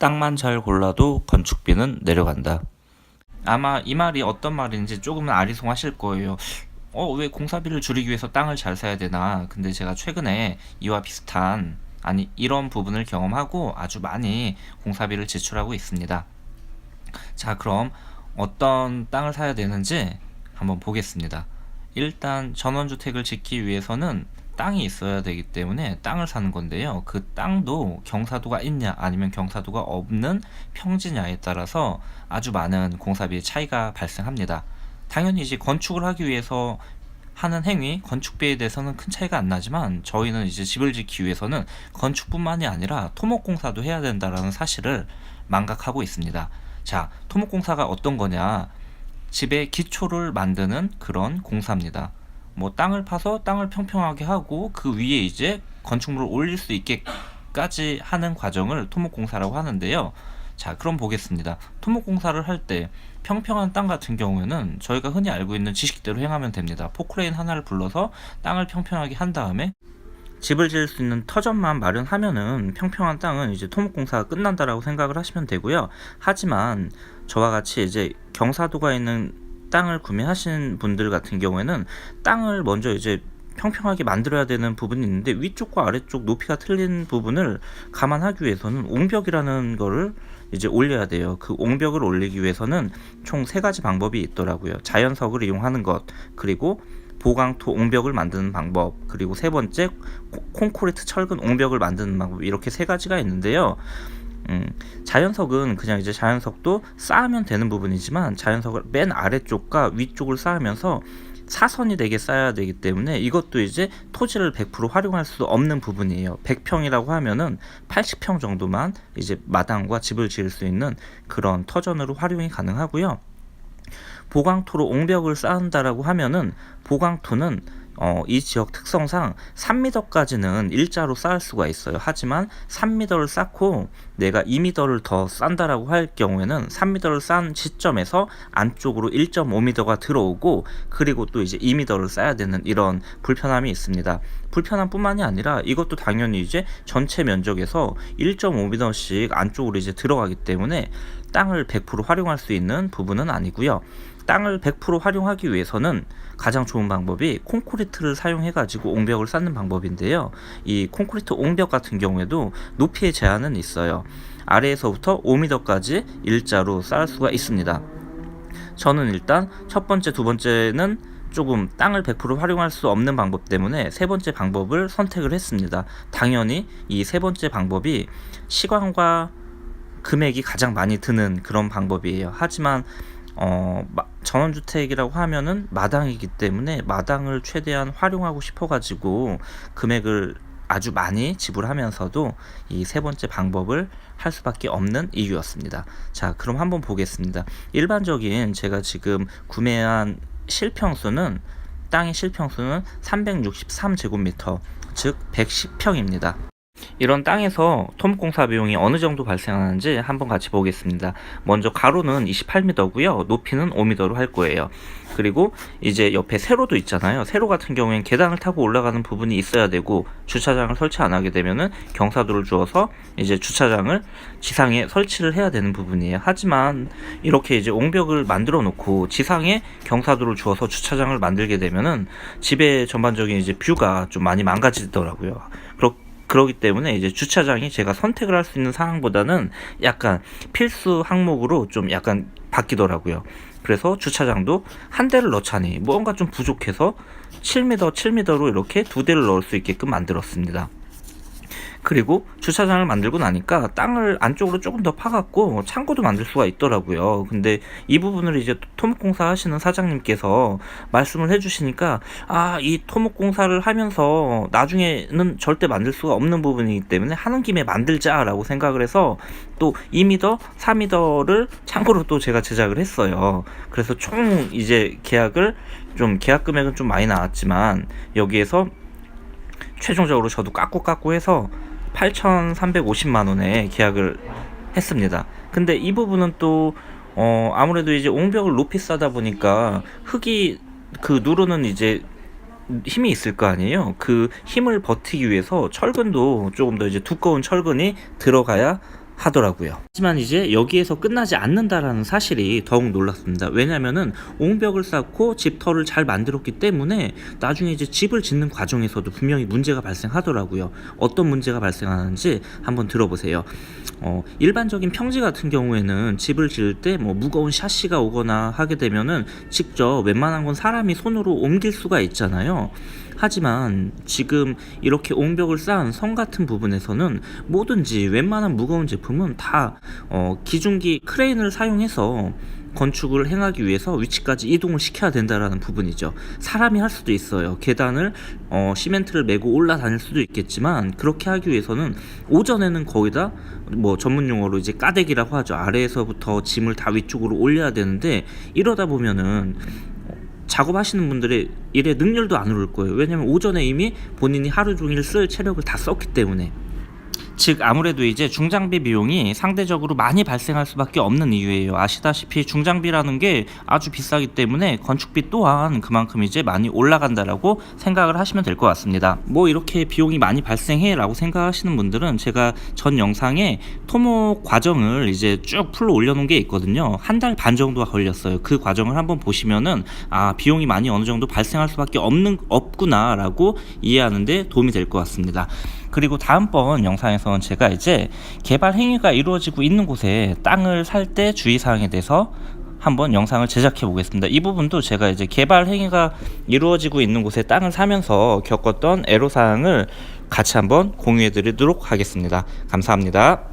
땅만 잘 골라도 건축비는 내려간다. 아마 이 말이 어떤 말인지 조금은 아리송하실 거예요. 왜 공사비를 줄이기 위해서 땅을 잘 사야 되나? 근데 제가 최근에 이와 비슷한, 아니, 이런 부분을 경험하고 아주 많이 공사비를 지출하고 있습니다. 자, 그럼 어떤 땅을 사야 되는지 한번 보겠습니다. 일단 전원주택을 짓기 위해서는 땅이 있어야 되기 때문에 땅을 사는 건데요. 그 땅도 경사도가 있냐 아니면 경사도가 없는 평지냐에 따라서 아주 많은 공사비의 차이가 발생합니다. 당연히 이제 건축을 하기 위해서 하는 행위, 건축비에 대해서는 큰 차이가 안 나지만 저희는 이제 집을 짓기 위해서는 건축뿐만이 아니라 토목공사도 해야 된다라는 사실을 망각하고 있습니다. 자, 토목공사가 어떤 거냐? 집의 기초를 만드는 그런 공사입니다. 뭐 땅을 파서 땅을 평평하게 하고 그 위에 이제 건축물을 올릴 수 있게까지 하는 과정을 토목공사라고 하는데요. 자, 그럼 보겠습니다. 토목공사를 할 때 평평한 땅 같은 경우에는 저희가 흔히 알고 있는 지식대로 행하면 됩니다. 포크레인 하나를 불러서 땅을 평평하게 한 다음에 집을 지을 수 있는 터전만 마련하면은 평평한 땅은 이제 토목공사가 끝난다라고 생각을 하시면 되고요. 하지만 저와 같이 이제 경사도가 있는 땅을 구매하신 분들 같은 경우에는 땅을 먼저 이제 평평하게 만들어야 되는 부분이 있는데 위쪽과 아래쪽 높이가 틀린 부분을 감안하기 위해서는 옹벽이라는 거를 이제 올려야 돼요. 그 옹벽을 올리기 위해서는 총 3가지 방법이 있더라고요. 자연석을 이용하는 것, 그리고 보강토 옹벽을 만드는 방법, 그리고 3번째 콘크리트 철근 옹벽을 만드는 방법, 이렇게 3가지가 있는데요. 자연석은 그냥 이제 자연석도 쌓으면 되는 부분이지만 자연석을 맨 아래쪽과 위쪽을 쌓으면서 사선이 되게 쌓아야 되기 때문에 이것도 이제 토지를 100% 활용할 수 없는 부분이에요. 100평이라고 하면은 80평 정도만 이제 마당과 집을 지을 수 있는 그런 터전으로 활용이 가능하고요. 보강토로 옹벽을 쌓는다라고 하면은 보강토는 이 지역 특성상 3m까지는 일자로 쌓을 수가 있어요. 하지만 3m를 쌓고 내가 2m를 더 쌓는다라고 할 경우에는 3m를 쌓은 시점에서 안쪽으로 1.5m가 들어오고 그리고 또 이제 2m를 쌓아야 되는 이런 불편함이 있습니다. 불편함뿐만이 아니라 이것도 당연히 이제 전체 면적에서 1.5m씩 안쪽으로 이제 들어가기 때문에 땅을 100% 활용할 수 있는 부분은 아니고요. 땅을 100% 활용하기 위해서는 가장 좋은 방법이 콘크리트를 사용해 가지고 옹벽을 쌓는 방법인데요. 이 콘크리트 옹벽 같은 경우에도 높이의 제한은 있어요. 아래에서부터 5m까지 일자로 쌓을 수가 있습니다. 저는 일단 첫 번째, 두 번째는 조금 땅을 100% 활용할 수 없는 방법 때문에 3번째 방법을 선택을 했습니다. 당연히 이 3번째 방법이 시간과 금액이 가장 많이 드는 그런 방법이에요. 하지만 전원주택이라고 하면은 마당이기 때문에 마당을 최대한 활용하고 싶어가지고 금액을 아주 많이 지불하면서도 이 3번째 방법을 할 수밖에 없는 이유였습니다. 자, 그럼 한번 보겠습니다. 일반적인 제가 지금 구매한 땅의 실평수는 363제곱미터, 즉 110평입니다. 이런 땅에서 토목공사 비용이 어느 정도 발생하는지 한번 같이 보겠습니다. 먼저 가로는 28m고요. 높이는 5m로 할 거예요. 그리고 이제 옆에 세로도 있잖아요. 세로 같은 경우엔 계단을 타고 올라가는 부분이 있어야 되고 주차장을 설치 안 하게 되면은 경사도를 주어서 이제 주차장을 지상에 설치를 해야 되는 부분이에요. 하지만 이렇게 이제 옹벽을 만들어 놓고 지상에 경사도를 주어서 주차장을 만들게 되면은 집의 전반적인 이제 뷰가 좀 많이 망가지더라고요. 그러기 때문에 이제 주차장이 제가 선택을 할 수 있는 상황보다는 약간 필수 항목으로 좀 약간 바뀌더라고요. 그래서 주차장도 한 대를 넣자니 뭔가 좀 부족해서 7m로 이렇게 2대를 넣을 수 있게끔 만들었습니다. 그리고 주차장을 만들고 나니까 땅을 안쪽으로 조금 더 파갖고 창고도 만들 수가 있더라고요. 근데 이 부분을 이제 토목공사 하시는 사장님께서 말씀을 해주시니까 이 토목공사를 하면서 나중에는 절대 만들 수가 없는 부분이기 때문에 하는 김에 만들자라고 생각을 해서 또 2m, 4m를 창고로 또 제가 제작을 했어요. 그래서 총 이제 계약 금액은 좀 많이 나왔지만 여기에서 최종적으로 저도 깎고 해서 8,350만원에 계약을 했습니다. 근데 이 부분은 또 아무래도 이제 옹벽을 높이 싸다 보니까 흙이 그 누르는 이제 힘이 있을 거 아니에요. 그 힘을 버티기 위해서 철근도 조금 더 이제 두꺼운 철근이 들어가야 하더라고요. 하지만 이제 여기에서 끝나지 않는다라는 사실이 더욱 놀랐습니다. 왜냐면은 옹벽을 쌓고 집터를 잘 만들었기 때문에 나중에 이제 집을 짓는 과정에서도 분명히 문제가 발생하더라고요. 어떤 문제가 발생하는지 한번 들어보세요. 일반적인 평지 같은 경우에는 집을 지을 때 뭐 무거운 샤시가 오거나 하게 되면은 직접 웬만한 건 사람이 손으로 옮길 수가 있잖아요. 하지만 지금 이렇게 옹벽을 쌓은 성 같은 부분에서는 뭐든지 웬만한 무거운 제품은 다 기중기 크레인을 사용해서 건축을 행하기 위해서 위치까지 이동을 시켜야 된다라는 부분이죠. 사람이 할 수도 있어요. 계단을 시멘트를 메고 올라다닐 수도 있겠지만 그렇게 하기 위해서는 오전에는 거의 다 뭐 전문 용어로 이제 까대기라고 하죠. 아래에서부터 짐을 다 위쪽으로 올려야 되는데 이러다 보면은 작업하시는 분들의 일의 능률도 안 오를 거예요. 왜냐면 오전에 이미 본인이 하루 종일 쓸 체력을 다 썼기 때문에. 즉 아무래도 이제 중장비 비용이 상대적으로 많이 발생할 수밖에 없는 이유예요. 아시다시피 중장비라는 게 아주 비싸기 때문에 건축비 또한 그만큼 이제 많이 올라간다라고 생각을 하시면 될 것 같습니다. 뭐 이렇게 비용이 많이 발생해 라고 생각하시는 분들은 제가 전 영상에 토목 과정을 이제 쭉 풀로 올려놓은 게 있거든요. 한 달 반 정도가 걸렸어요. 그 과정을 한번 보시면은 비용이 많이 어느 정도 발생할 수밖에 없구나 라고 이해하는데 도움이 될 것 같습니다. 그리고 다음번 영상에서는 제가 이제 개발 행위가 이루어지고 있는 곳에 땅을 살 때 주의사항에 대해서 한번 영상을 제작해 보겠습니다. 이 부분도 제가 이제 개발 행위가 이루어지고 있는 곳에 땅을 사면서 겪었던 애로사항을 같이 한번 공유해 드리도록 하겠습니다. 감사합니다.